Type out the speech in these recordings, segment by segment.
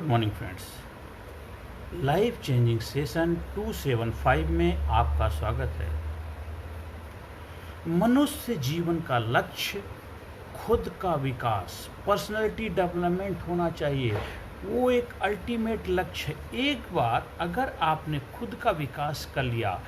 Morning friends, life changing session 275 में आपका स्वागत है। मनुष्य जीवन का लक्ष्य खुद का विकास, पर्सनैलिटी डेवलपमेंट होना चाहिए। वो एक अल्टीमेट लक्ष्य है। एक बार अगर आपने खुद का विकास कर लिया,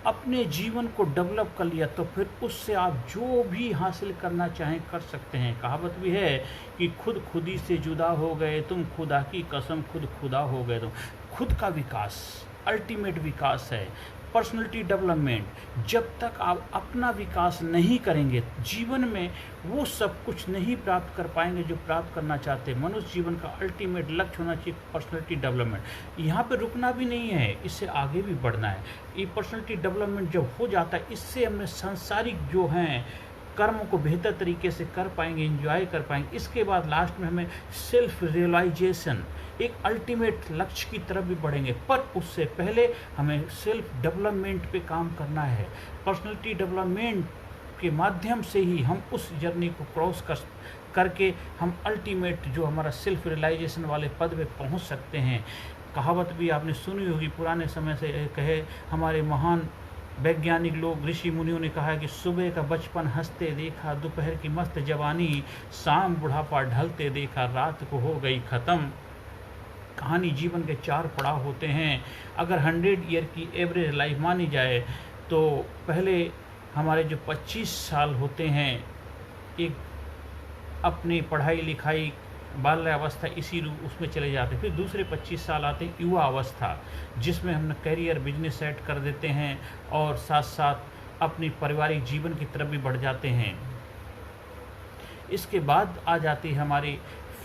अपने जीवन को डेवलप कर लिया, तो फिर उससे आप जो भी हासिल करना चाहें कर सकते हैं। कहावत भी है कि खुद खुदी से जुदा हो गए तुम, खुदा की कसम खुद खुदा हो गए तुम। खुद का विकास अल्टीमेट विकास है, पर्सनैलिटी डेवलपमेंट। जब तक आप अपना विकास नहीं करेंगे, जीवन में वो सब कुछ नहीं प्राप्त कर पाएंगे जो प्राप्त करना चाहते हैं। मनुष्य जीवन का अल्टीमेट लक्ष्य होना चाहिए पर्सनैलिटी डेवलपमेंट। यहाँ पे रुकना भी नहीं है, इससे आगे भी बढ़ना है। ये पर्सनैलिटी डेवलपमेंट जब हो जाता है, इससे हमें सांसारिक जो हैं कर्म को बेहतर तरीके से कर पाएंगे, एंजॉय कर पाएंगे। इसके बाद लास्ट में हमें सेल्फ रियलाइजेशन, एक अल्टीमेट लक्ष्य की तरफ भी बढ़ेंगे। पर उससे पहले हमें सेल्फ डेवलपमेंट पे काम करना है। पर्सनैलिटी डेवलपमेंट के माध्यम से ही हम उस जर्नी को क्रॉस करके हम अल्टीमेट जो हमारा सेल्फ रियलाइजेशन वाले पद पे पहुंच सकते हैं। कहावत भी आपने सुनी होगी, पुराने समय से कहे हमारे महान वैज्ञानिक लोग, ऋषि मुनियों ने कहा है कि सुबह का बचपन हंसते देखा, दोपहर की मस्त जवानी, शाम बुढ़ापा ढलते देखा, रात को हो गई ख़त्म। कहानी जीवन के 4 पड़ाव होते हैं। अगर 100 ईयर की एवरेज लाइफ मानी जाए तो पहले हमारे जो 25 साल होते हैं, एक अपनी पढ़ाई लिखाई बाल्यावस्था इसी रूप उसमें चले जाते हैं। फिर दूसरे 25 साल आते हैं युवा अवस्था, जिसमें हम करियर बिजनेस सेट कर देते हैं और साथ साथ अपनी पारिवारिक जीवन की तरफ भी बढ़ जाते हैं। इसके बाद आ जाती है हमारी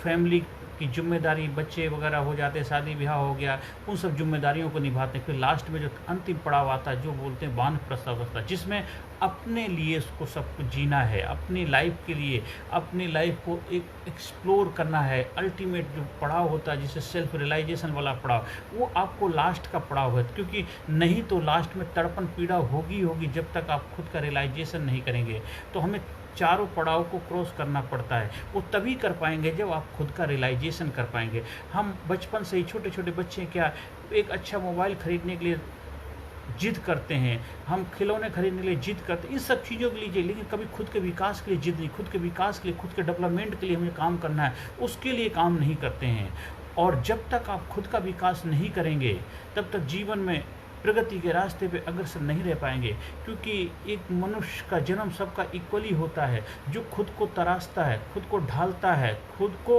फैमिली की जिम्मेदारी, बच्चे वगैरह हो जाते हैं, शादी ब्याह हो गया, उन सब जिम्मेदारियों को निभाते हैं। फिर लास्ट में जो अंतिम पड़ाव आता है, जो बोलते हैं वानप्रस्थ अवस्था, जिसमें अपने लिए उसको सब कुछ जीना है, अपनी लाइफ के लिए अपनी लाइफ को एक एक्सप्लोर करना है। अल्टीमेट जो पड़ाव होता है, जिसे सेल्फ रियलाइजेशन वाला पड़ाव, वो आपको लास्ट का पड़ाव है। क्योंकि नहीं तो लास्ट में तड़पन पीड़ा होगी जब तक आप खुद का रियलाइजेशन नहीं करेंगे। तो हमें चारों पड़ाव को क्रॉस करना पड़ता है। वो तभी कर पाएंगे जब आप खुद का रियलाइजेशन कर पाएंगे। हम बचपन से ही, छोटे छोटे बच्चे क्या एक अच्छा मोबाइल खरीदने के लिए जिद करते हैं, हम खिलौने खरीदने के लिए जिद करते हैं, इन सब चीज़ों के लिए, लेकिन कभी खुद के विकास के लिए जिद नहीं। खुद के विकास के लिए, खुद के डेवलपमेंट के लिए हमें काम करना है, उसके लिए काम नहीं करते हैं। और जब तक आप खुद का विकास नहीं करेंगे, तब तक जीवन में प्रगति के रास्ते पे अग्रसर नहीं रह पाएंगे। क्योंकि एक मनुष्य का जन्म सबका इक्वली होता है। जो खुद को तराशता है, खुद को ढालता है, खुद को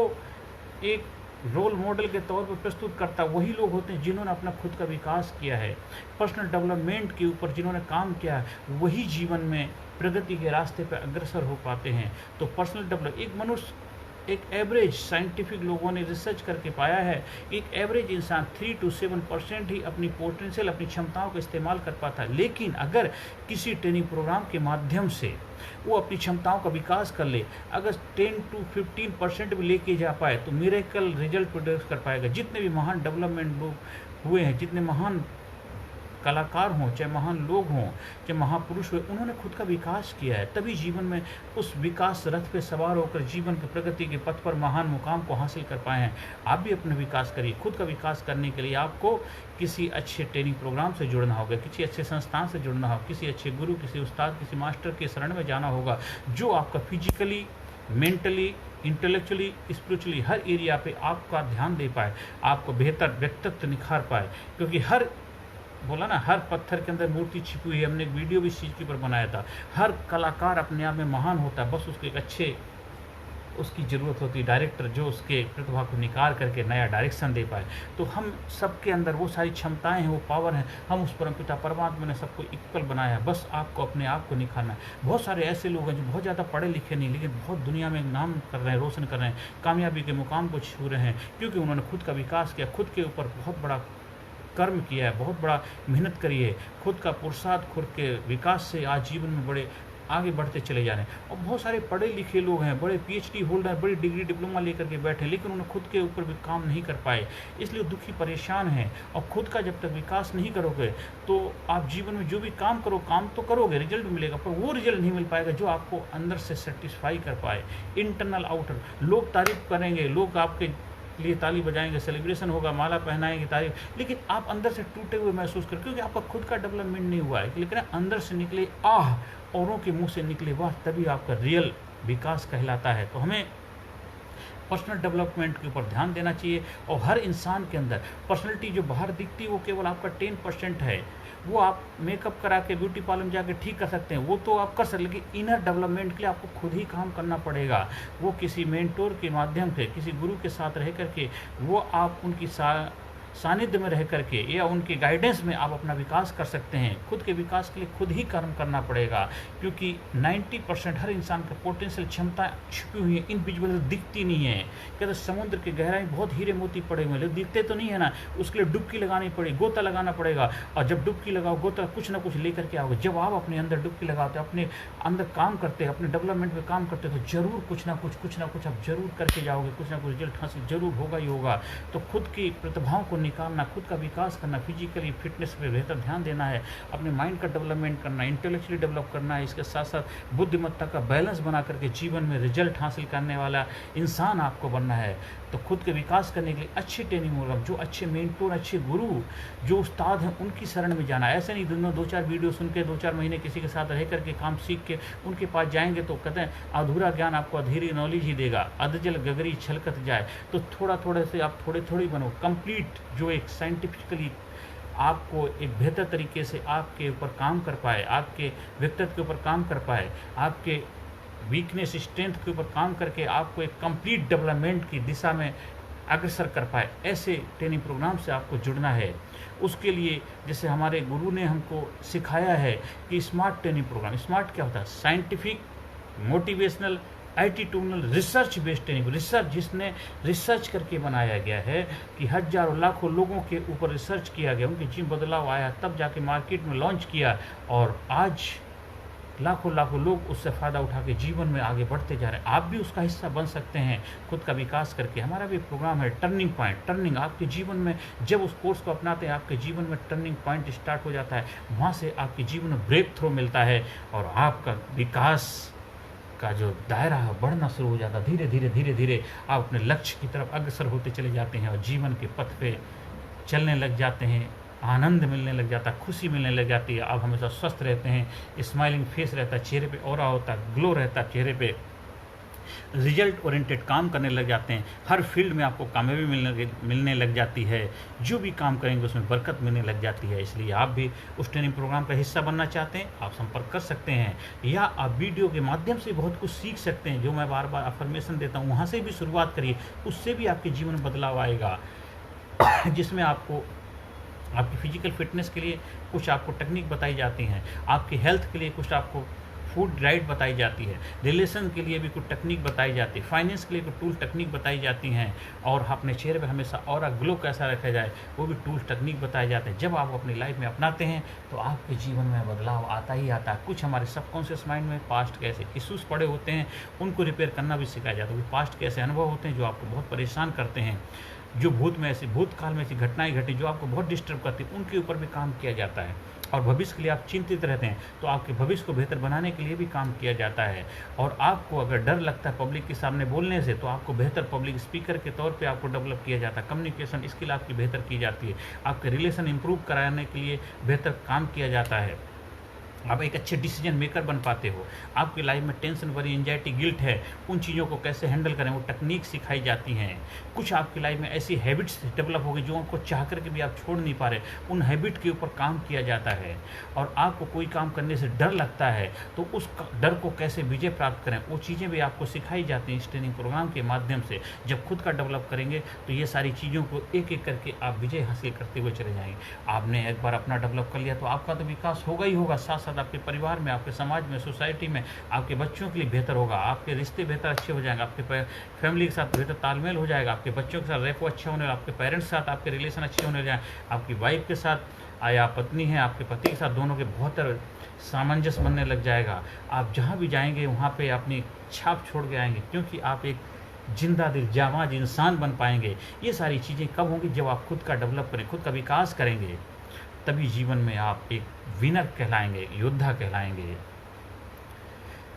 एक रोल मॉडल के तौर पर प्रस्तुत करता, वही लोग होते हैं जिन्होंने अपना खुद का विकास किया है, पर्सनल डेवलपमेंट के ऊपर जिन्होंने काम किया है, वही जीवन में प्रगति के रास्ते पर अग्रसर हो पाते हैं। तो पर्सनल डेवलप, एक मनुष्य, एक एवरेज साइंटिफिक लोगों ने रिसर्च करके पाया है, एक एवरेज इंसान 3 to 7% ही अपनी पोटेंशियल, अपनी क्षमताओं का इस्तेमाल कर पाता है। लेकिन अगर किसी ट्रेनिंग प्रोग्राम के माध्यम से वो अपनी क्षमताओं का विकास कर ले, अगर 10 to 15% भी लेके जा पाए, तो मिरेकल रिजल्ट प्रोड्यूस कर पाएगा। जितने भी महान डेवलपमेंट लोग हुए हैं, जितने महान कलाकार हों, चाहे महान लोग हों, चाहे महापुरुष हुए, उन्होंने खुद का विकास किया है। तभी जीवन में उस विकास रथ पे सवार होकर जीवन की प्रगति के पथ पर महान मुकाम को हासिल कर पाए हैं। आप भी अपना विकास करिए। खुद का विकास करने के लिए आपको किसी अच्छे ट्रेनिंग प्रोग्राम से जुड़ना होगा, किसी अच्छे संस्थान से जुड़ना होगा, किसी अच्छे गुरु, किसी उस्ताद, किसी मास्टर के शरण में जाना होगा, जो आपका फिजिकली, मेंटली, इंटेलेक्चुअली, स्पिरिचुअली हर एरिया पे आपका ध्यान दे पाए, आपको बेहतर व्यक्तित्व निखार पाए। क्योंकि हर पत्थर के अंदर मूर्ति छिपी हुई है। हमने एक वीडियो भी इस चीज़ के ऊपर बनाया था। हर कलाकार अपने आप में महान होता है, बस उसको एक अच्छे उसकी ज़रूरत होती है डायरेक्टर, जो उसके प्रतिभा को निखार करके नया डायरेक्शन दे पाए। तो हम सबके अंदर वो सारी क्षमताएं हैं, वो पावर हैं, हम उस परमपिता परमात्मा ने सबको इक्वल बनाया है। बस आपको अपने आप को निखारना है। बहुत सारे ऐसे लोग हैं जो बहुत ज़्यादा पढ़े लिखे नहीं, लेकिन बहुत दुनिया में नाम कर रहे हैं, रोशन कर रहे हैं, कामयाबी के मुकाम को छू रहे हैं, क्योंकि उन्होंने खुद का विकास किया, खुद के ऊपर बहुत बड़ा कर्म किया है, बहुत बड़ा मेहनत करी है। खुद का पुरुषार्थ, खुद के विकास से आज जीवन में बड़े आगे बढ़ते चले जा रहे हैं। और बहुत सारे पढ़े लिखे लोग हैं, बड़े PhD होल्डर, बड़ी डिग्री डिप्लोमा लेकर के बैठे, लेकिन उन्होंने खुद के ऊपर भी काम नहीं कर पाए, इसलिए दुखी परेशान हैं। और खुद का जब तक विकास नहीं करोगे, तो आप जीवन में जो भी काम करो, काम तो करोगे, रिजल्ट भी मिलेगा, पर वो रिजल्ट नहीं मिल पाएगा जो आपको अंदर से सेटिस्फाई कर पाए। इंटरनल आउटर, लोग तारीफ करेंगे, लोग आपके लिए ताली बजाएंगे, सेलिब्रेशन होगा, माला पहनाएंगे, तारीफ, लेकिन आप अंदर से टूटे हुए महसूस कर, क्योंकि आपका खुद का डेवलपमेंट नहीं हुआ है। लेकिन अंदर से निकले आह, औरों के मुंह से निकले वाह, तभी आपका रियल विकास कहलाता है। तो हमें पर्सनल डेवलपमेंट के ऊपर ध्यान देना चाहिए। और हर इंसान के अंदर पर्सनैलिटी जो बाहर दिखती है वो केवल आपका 10% है। वो आप मेकअप करा के ब्यूटी पार्लर में जाके ठीक कर सकते हैं, वो तो आप कर सकते, लेकिन इनर डेवलपमेंट के लिए आपको खुद ही काम करना पड़ेगा। वो किसी मेंटोर के माध्यम से, किसी गुरु के साथ रह करके, वो आप उनकी सानिध्य में रह करके या उनके गाइडेंस में आप अपना विकास कर सकते हैं। खुद के विकास के लिए खुद ही कर्म करना पड़ेगा, क्योंकि 90% हर इंसान का पोटेंशियल क्षमता छुपी हुई है, इनविजिबल, दिखती नहीं है। कहते समुद्र के गहराई बहुत हीरे मोती पड़े हुए हैं, दिखते तो नहीं है ना, उसके लिए डुबकी लगानी पड़ेगी, गोता लगाना पड़ेगा। और जब डुबकी लगाओ, गोता कुछ ना कुछ लेकर के आओगे। जब आप अपने अंदर डुबकी लगाते हो, अपने अंदर काम करते हैं, अपने डेवलपमेंट में काम करते हो, तो जरूर कुछ ना कुछ आप जरूर करके जाओगे, कुछ ना कुछ रिजल्ट हासिल जरूर होगा ही होगा। तो खुद की प्रतिभाओं को निकालना, खुद का विकास करना, फिजिकली फिटनेस पे बेहतर ध्यान देना है, अपने माइंड का डेवलपमेंट करना, इंटेलेक्चुअली डेवलप करना है, इसके साथ साथ बुद्धिमत्ता का बैलेंस बना करके जीवन में रिजल्ट हासिल करने वाला इंसान आपको बनना है। तो खुद के विकास करने के लिए अच्छी ट्रेनिंग होगा, जो अच्छे मेंटोर, अच्छे गुरु, जो उस्ताद हैं, उनकी शरण में जाना। ऐसे नहीं दोनों 2-4 वीडियो सुन के 2-4 महीने किसी के साथ रह करके काम सीख के उनके पास जाएंगे तो कहते हैं अधूरा ज्ञान आपको अधूरी नॉलेज ही देगा, अधजल गगरी छलकत जाए। तो थोड़ा से आप थोड़ी बनो, कंप्लीट जो एक साइंटिफिकली आपको एक बेहतर तरीके से आपके ऊपर काम कर पाए, आपके व्यक्तित्व के ऊपर काम कर पाए, आपके वीकनेस स्ट्रेंथ के ऊपर काम करके आपको एक कंप्लीट डेवलपमेंट की दिशा में अग्रसर कर पाए, ऐसे ट्रेनिंग प्रोग्राम से आपको जुड़ना है। उसके लिए जैसे हमारे गुरु ने हमको सिखाया है कि स्मार्ट ट्रेनिंग प्रोग्राम, स्मार्ट क्या होता है? Scientific, motivational, attitudinal, research based training. Research जिसने रिसर्च करके बनाया गया है कि हजारों लाखों लोगों के ऊपर रिसर्च किया गया, उनके जीवन बदलाव आया, तब जाके मार्केट में लॉन्च किया, और आज लाखों लोग उससे फ़ायदा उठा के जीवन में आगे बढ़ते जा रहे हैं। आप भी उसका हिस्सा बन सकते हैं खुद का विकास करके। हमारा भी प्रोग्राम है टर्निंग पॉइंट। टर्निंग आपके जीवन में, जब उस कोर्स को अपनाते हैं, आपके जीवन में टर्निंग पॉइंट स्टार्ट हो जाता है। वहाँ से आपके जीवन में ब्रेक थ्रू मिलता है और आपका विकास का जो दायरा है बढ़ना शुरू हो जाता है। धीरे धीरे आप अपने लक्ष्य की तरफ अग्रसर होते चले जाते हैं और जीवन के पथ पे चलने लग जाते हैं। आनंद मिलने लग जाता है, खुशी मिलने लग जाती है। आप हमेशा स्वस्थ रहते हैं, स्माइलिंग फेस रहता है, चेहरे पे ऑरा होता है, ग्लो रहता है चेहरे पे, रिजल्ट ओरिएंटेड काम करने लग जाते हैं। हर फील्ड में आपको कामयाबी मिलने लग जाती है। जो भी काम करेंगे उसमें बरकत मिलने लग जाती है। इसलिए आप भी उस ट्रेनिंग प्रोग्राम का हिस्सा बनना चाहते हैं, आप संपर्क कर सकते हैं, या आप वीडियो के माध्यम से बहुत कुछ सीख सकते हैं, जो मैं बार बार अफर्मेशन देता हूँ, वहाँ से भी शुरुआत करिए। उससे भी आपके जीवन में बदलाव आएगा, जिसमें आपको आपकी फिजिकल फिटनेस के लिए कुछ आपको टेक्निक बताई जाती हैं, आपकी हेल्थ के लिए कुछ आपको फूड डाइट बताई जाती है, रिलेशन के लिए भी कुछ टेक्निक बताई जाती है, फाइनेंस के लिए कुछ टूल टेक्निक बताई जाती हैं, और अपने चेहरे पे हमेशा ऑरा ग्लो कैसा रखा जाए वो भी टूल टेक्निक बताए जाते हैं। जब आप अपनी लाइफ में अपनाते हैं तो आपके जीवन में बदलाव आता ही आता है। कुछ हमारे सबकॉन्शियस माइंड में पास्ट के ऐसे इशूज़ पड़े होते हैं, उनको रिपेयर करना भी सिखाया जाता है। वो पास्ट के ऐसे अनुभव होते हैं जो आपको बहुत परेशान करते हैं, जो भूतकाल में ऐसी घटनाएं घटी जो आपको बहुत डिस्टर्ब करती हैं, उनके ऊपर भी काम किया जाता है। और भविष्य के लिए आप चिंतित रहते हैं तो आपके भविष्य को बेहतर बनाने के लिए भी काम किया जाता है। और आपको अगर डर लगता है पब्लिक के सामने बोलने से, तो आपको बेहतर पब्लिक स्पीकर के तौर पे आपको डेवलप किया जाता है। कम्युनिकेशन स्किल आपकी बेहतर की जाती है, आपके रिलेशन इंप्रूव कराने के लिए बेहतर काम किया जाता है। आप एक अच्छे डिसीजन मेकर बन पाते हो। आपकी लाइफ में टेंशन, वरी, एंजाइटी, गिल्ट है, उन चीज़ों को कैसे हैंडल करें वो टेक्निक सिखाई जाती हैं। कुछ आपकी लाइफ में ऐसी हैबिट्स डेवलप हो गई जो आपको चाह कर के भी आप छोड़ नहीं पा रहे, उन हैबिट के ऊपर काम किया जाता है। और आपको कोई काम करने से डर लगता है तो उस डर को कैसे विजय प्राप्त करें, वो चीज़ें भी आपको सिखाई जाती हैं इस ट्रेनिंग प्रोग्राम के माध्यम से। जब खुद का डेवलप करेंगे तो ये सारी चीज़ों को एक एक करके आप विजय हासिल करते हुए चले जाएंगे। आपने एक बार अपना डेवलप कर लिया तो आपका तो विकास होगा ही होगा, साथ साथ आपके परिवार में, आपके समाज में, सोसाइटी में, आपके बच्चों के लिए बेहतर होगा, आपके रिश्ते बेहतर अच्छे हो जाएंगे, आपके फैमिली के साथ बेहतर तालमेल हो जाएगा, आपके बच्चों के साथ रेपो अच्छा होने, आपके पेरेंट्स के साथ आपके रिलेशन अच्छे होने जाए, आपकी वाइफ के साथ या पत्नी है, आपके पति के साथ, दोनों के बहुत सामंजस्य बनने लग जाएगा। आप जहाँ भी जाएंगे वहाँ पे अपनी छाप छोड़ के आएंगे, क्योंकि आप एक जिंदा दिल जाबाज इंसान बन पाएंगे। ये सारी चीज़ें कब होंगी? जब आप खुद का डेवलप करें, खुद का विकास करेंगे, तभी जीवन में आप एक विनर कहलाएंगे, योद्धा कहलाएंगे।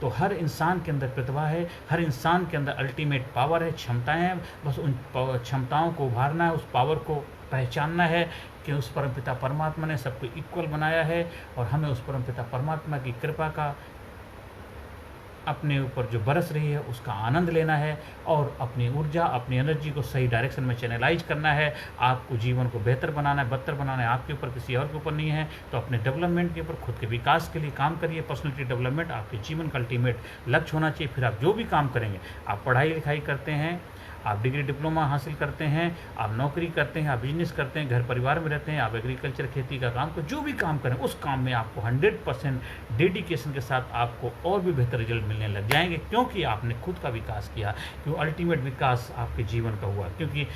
तो हर इंसान के अंदर प्रतिभा है, हर इंसान के अंदर अल्टीमेट पावर है, क्षमताएं हैं। बस उन क्षमताओं को उभारना है, उस पावर को पहचानना है कि उस परमपिता परमात्मा ने सबको इक्वल बनाया है और हमें उस परमपिता परमात्मा की कृपा का अपने ऊपर जो बरस रही है उसका आनंद लेना है और अपनी ऊर्जा, अपनी एनर्जी को सही डायरेक्शन में चैनलाइज करना है। आपको जीवन को बेहतर बनाना है, बदतर बनाना है, आपके ऊपर, किसी और के ऊपर नहीं है। तो अपने डेवलपमेंट के ऊपर, खुद के विकास के लिए काम करिए। पर्सनैलिटी डेवलपमेंट आपके जीवन का अल्टीमेट लक्ष्य होना चाहिए। फिर आप जो भी काम करेंगे, आप पढ़ाई लिखाई करते हैं, आप डिग्री डिप्लोमा हासिल करते हैं, आप नौकरी करते हैं, आप बिजनेस करते हैं, घर परिवार में रहते हैं, आप एग्रीकल्चर खेती का काम, जो भी काम करें उस काम में आपको 100% डेडिकेशन के साथ आपको और भी बेहतर रिजल्ट मिलने लग जाएंगे, क्योंकि आपने खुद का विकास किया, क्योंकि अल्टीमेट विकास आपके जीवन का हुआ। क्योंकि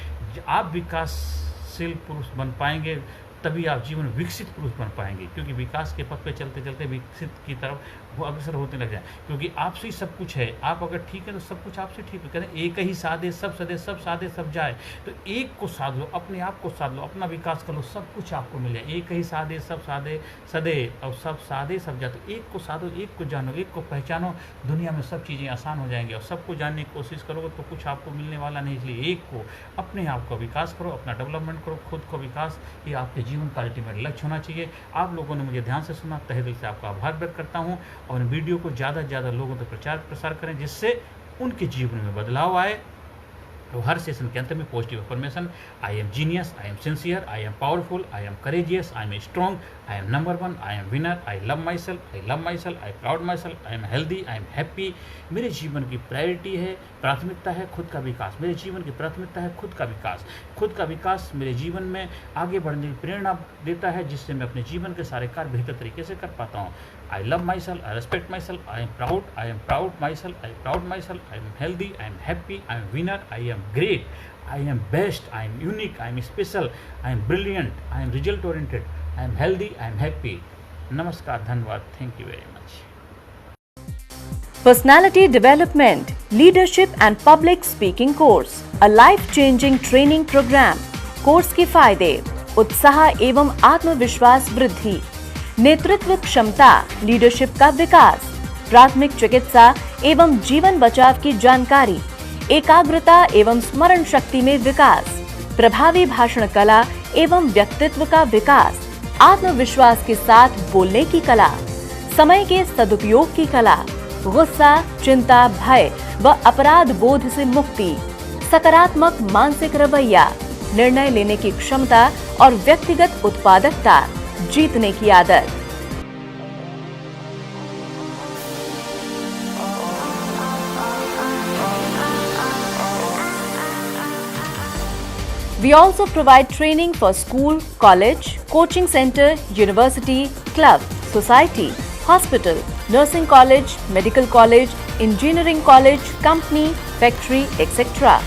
आप विकासशील पुरुष बन पाएंगे तभी आप जीवन विकसित पुरुष बन पाएंगे, क्योंकि विकास के पथ पे चलते चलते विकसित की तरफ वो अग्रसर होते लग जाए। क्योंकि आपसे ही सब कुछ है, आप अगर ठीक है तो सब कुछ आपसे ठीक है। कहते हैं एक ही साधे सब सदे, सब साधे सब जाए। तो एक को साध लो, अपने आप को साध लो, अपना विकास कर लो, सब कुछ आपको मिल जाए। एक ही साधे सब साधे सदे और सब साधे सब जाए। तो एक को साधो, एक को जानो, एक को पहचानो, दुनिया में सब चीज़ें आसान हो जाएंगी। और सबको जानने की कोशिश करोगे तो कुछ आपको मिलने वाला नहीं। इसलिए एक को, अपने आप को विकास करो, अपना डेवलपमेंट करो, खुद को विकास, ये आपके जीवन का अल्टीमेट लक्ष्य होना चाहिए। आप लोगों ने मुझे ध्यान से सुना, तहे दिल से आपका आभार व्यक्त करता हूँ। और वीडियो को ज़्यादा से ज़्यादा लोगों तक प्रचार प्रसार करें, जिससे उनके जीवन में बदलाव आए। तो हर सेशन के अंत में positive affirmation, I am genius, I am sincere, I am powerful, I am courageous, I am strong, I am number 1, I am winner, I love my self, I proud my self, I am healthy, I am happy. मेरे जीवन की priority है, प्राथमिकता है खुद का विकास। मेरे जीवन की प्राथमिकता है खुद का विकास। खुद का विकास मेरे जीवन में आगे बढ़ने की प्रेरणा देता है, जिससे मैं अपने जीवन के सारे कार्य बेहतर तरीके से कर पाता हूँ। I love myself, I respect myself, I am proud myself, I proud myself, I am healthy, I am happy, I am winner, I am great, I am best, I am unique, I am special, I am brilliant, I am result oriented, I am healthy, I am happy. नमस्कार, धन्यवाद, thank you very much. Personality Development, Leadership and Public Speaking Course, a life-changing training program. Course के फायदे: उत्साह एवं आत्मविश्वास वृद्धि, नेतृत्व क्षमता, लीडरशिप का विकास, प्राथमिक चिकित्सा एवं जीवन बचाव की जानकारी, एकाग्रता एवं स्मरण शक्ति में विकास, प्रभावी भाषण कला एवं व्यक्तित्व का विकास, आत्मविश्वास के साथ बोलने की कला, समय के सदुपयोग की कला, गुस्सा, चिंता, भय व अपराध बोध से मुक्ति, सकारात्मक मानसिक रवैया, निर्णय लेने की क्षमता और व्यक्तिगत उत्पादकता, जीतने की आदत। We also provide training for school, college, coaching center, university, club, society, hospital, nursing college, medical college, engineering college, company, factory, etc.